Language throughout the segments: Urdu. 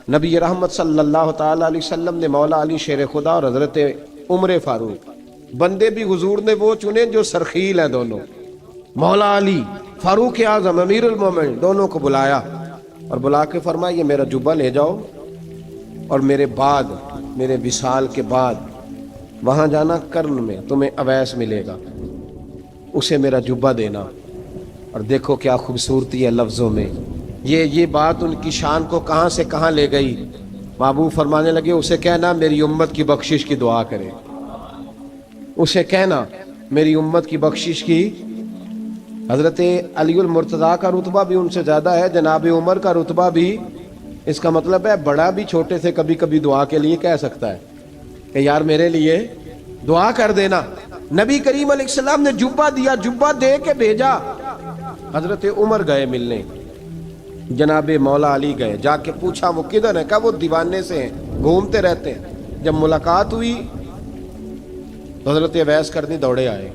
نبی رحمت صلی اللہ تعالی علیہ وسلم نے مولا علی شیر خدا اور حضرت عمر فاروق، بندے بھی حضور نے وہ چنے جو سرخیل ہیں دونوں، مولا علی فاروق اعظم امیر المومنین، دونوں کو بلایا اور بلا کے فرمایا یہ میرا جبہ لے جاؤ اور میرے بعد، میرے وصال کے بعد وہاں جانا کرن میں تمہیں اویس ملے گا، اسے میرا جبہ دینا۔ اور دیکھو کیا خوبصورتی ہے لفظوں میں، یہ بات ان کی شان کو کہاں سے کہاں لے گئی۔ محبوب فرمانے لگے اسے کہنا میری امت کی بخشش کی دعا کرے، اسے کہنا میری امت کی بخشش کی۔ حضرت علی المرتضیٰ کا رتبہ بھی ان سے زیادہ ہے، جناب عمر کا رتبہ بھی، اس کا مطلب ہے بڑا بھی چھوٹے سے کبھی کبھی دعا کے لیے کہہ سکتا ہے کہ یار میرے لیے دعا کر دینا۔ نبی کریم علیہ السلام نے جبہ دیا، جبہ دے کے بھیجا۔ حضرت عمر گئے ملنے، جناب مولا علی گئے، جا کے پوچھا وہ کدھر ہے، کہا وہ دیوانے سے ہیں، گھومتے رہتے ہیں۔ جب ملاقات ہوئی تو حضرت اویس کرنی دوڑے آئے۔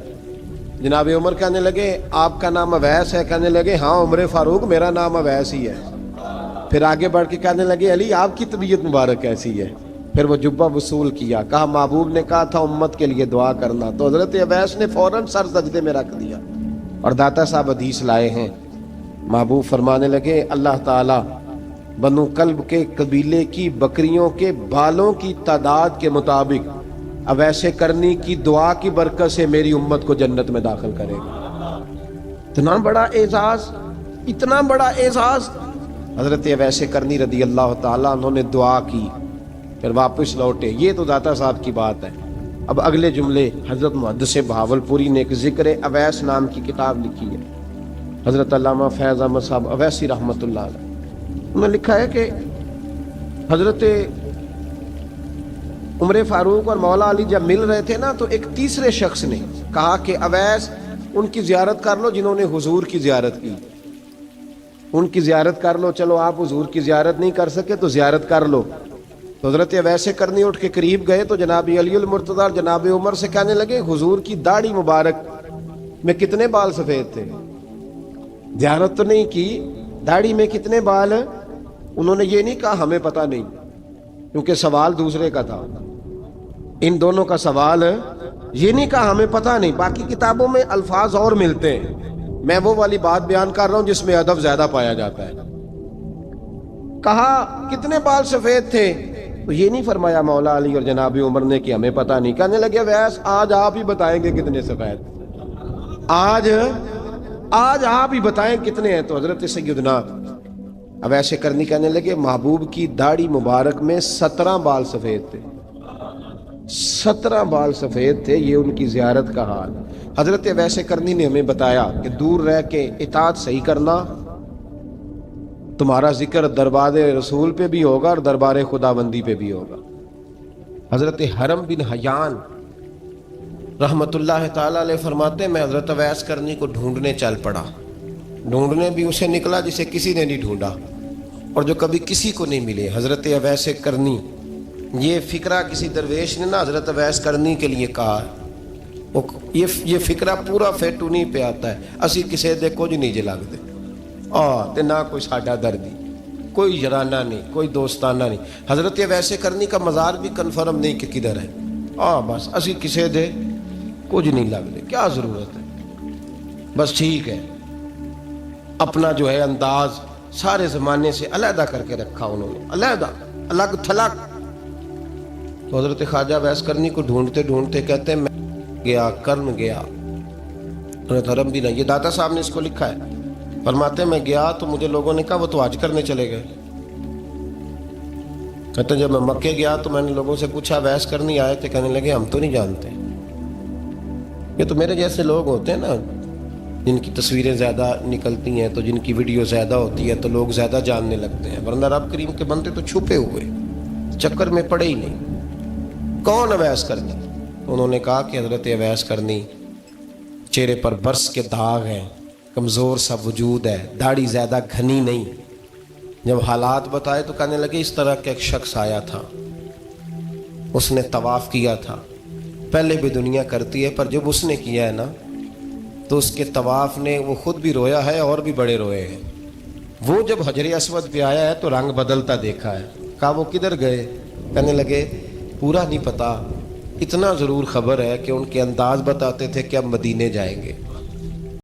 جناب عمر کہنے لگے آپ کا نام اویس ہے؟ کہنے لگے ہاں عمر فاروق میرا نام اویس ہی ہے۔ پھر آگے بڑھ کے کہنے لگے علی آپ کی طبیعت مبارک کیسی ہے؟ پھر وہ جبہ وصول کیا، کہا محبوب نے کہا تھا امت کے لیے دعا کرنا، تو حضرت اویس نے فوراً سر سجدے میں رکھ دیا۔ اور داتا صاحب حدیث لائے ہیں، محبوب فرمانے لگے اللہ تعالیٰ بنو کلب کے قبیلے کی بکریوں کے بالوں کی تعداد کے مطابق اویس کرنی کی دعا کی برکت سے میری امت کو جنت میں داخل کرے گا۔ اتنا بڑا اعزاز، اتنا اعزاز اعزاز۔ حضرت اویس کرنی رضی اللہ تعالیٰ انہوں نے دعا کی، پھر واپس لوٹے۔ یہ تو داتا صاحب کی بات ہے۔ اب اگلے جملے حضرت محدث بہاولپوری نے ایک ذکر اویس نام کی کتاب لکھی ہے، حضرت علامہ فیض احمد صاحب اویسی رحمۃ اللہ علیہ، انہوں نے لکھا ہے کہ حضرت عمر فاروق اور مولا علی جب مل رہے تھے نا، تو ایک تیسرے شخص نے کہا کہ اویس ان کی زیارت کر لو جنہوں نے حضور کی زیارت کی، ان کی زیارت کر لو، چلو آپ حضور کی زیارت نہیں کر سکے تو زیارت کر لو۔ تو حضرت اویس کرنی اٹھ کے قریب گئے تو جناب علی المرتضیٰ اور جناب عمر سے کہنے لگے حضور کی داڑھی مبارک میں کتنے بال سفید تھے؟ زیارت تو نہیں کی، داڑھی میں کتنے بال؟ انہوں نے یہ نہیں کہا ہمیں پتہ نہیں، کیونکہ سوال دوسرے کا تھا۔ ان دونوں کا سوال یہ نہیں کہا ہمیں پتہ نہیں، باقی کتابوں میں الفاظ اور ملتے ہیں، میں وہ والی بات بیان کر رہا ہوں جس میں ادب زیادہ پایا جاتا ہے۔ کہا کتنے بال سفید تھے؟ تو یہ نہیں فرمایا مولا علی اور جناب عمر نے کہ ہمیں پتہ نہیں، کہنے لگے ویس آج آپ ہی بتائیں گے کتنے سفید، آج آپ ہی بتائیں کتنے ہیں۔ تو حضرت سیدنا اویس کرنی کہنے لگے محبوب کی داڑھی مبارک میں 17 بال سفید تھے، 17 بال سفید تھے، یہ ان کی زیارت کا حال۔ حضرت اویس کرنی نے ہمیں بتایا کہ دور رہ کے اطاعت صحیح کرنا، تمہارا ذکر دربار رسول پہ بھی ہوگا اور دربار خداوندی پہ بھی ہوگا۔ حضرت حرم بن حیان رحمت اللہ تعالی علیہ فرماتے ہیں میں حضرت اویس کرنی کو ڈھونڈنے چل پڑا، ڈھونڈنے بھی اسے نکلا جسے کسی نے نہیں ڈھونڈا اور جو کبھی کسی کو نہیں ملے، حضرت اویس کرنی۔ یہ فکرہ کسی درویش نے نا حضرت اویس کرنی کے لیے کہا، یہ فکرہ پورا فیٹونی پہ آتا ہے، اسی کسے دے کچھ نہیں جے لگ دے تے نہ کوئی ساڈا دردی، کوئی یارانہ نہیں، کوئی دوستانہ نہیں۔ حضرت اویس کرنی کا مزار بھی کنفرم نہیں کہ کدھر ہے، بس اسی کسے دے کچھ نہیں لگ دے، کیا ضرورت ہے، بس ٹھیک ہے۔ اپنا جو ہے انداز سارے زمانے سے علیحدہ کر کے رکھا انہوں نے، علیحدہ، الگ تھلگ۔ تو حضرت خواجہ اویس کرنی کو ڈھونڈتے ڈھونڈتے کہتے ہیں میں گیا، کرن گیا، حضرت حرم بھی نہیں، یہ داتا صاحب نے اس کو لکھا ہے، فرماتے ہیں میں گیا تو مجھے لوگوں نے کہا وہ تو حج کرنے چلے گئے۔ کہتے ہیں جب میں مکے گیا تو میں نے لوگوں سے پوچھا اویس کرنی آئے تھے؟ کہنے لگے ہم تو نہیں جانتے۔ یہ تو میرے جیسے لوگ ہوتے ہیں نا جن کی تصویریں زیادہ نکلتی ہیں تو جن کی ویڈیو زیادہ ہوتی ہے تو لوگ زیادہ جاننے لگتے ہیں، ورنہ رب کریم کے بندے تو چھپے ہوئے، چکر میں پڑے ہی نہیں۔ کون اویس کرنی؟ انہوں نے کہا کہ حضرت اویس کرنی، چہرے پر برس کے داغ ہیں، کمزور سا وجود ہے، داڑھی زیادہ گھنی نہیں۔ جب حالات بتائے تو کہنے لگے اس طرح کا ایک شخص آیا تھا، اس نے طواف کیا تھا، پہلے بھی دنیا کرتی ہے پر جب اس نے کیا ہے نا تو اس کے طواف نے وہ خود بھی رویا ہے اور بھی بڑے روئے ہیں۔ وہ جب حجر اسود پہ آیا ہے تو رنگ بدلتا دیکھا ہے. کہا وہ کدھر گئے؟ کہنے لگے پورا نہیں پتا، اتنا ضرور خبر ہے کہ ان کے انداز بتاتے تھے کہ اب مدینے جائیں گے.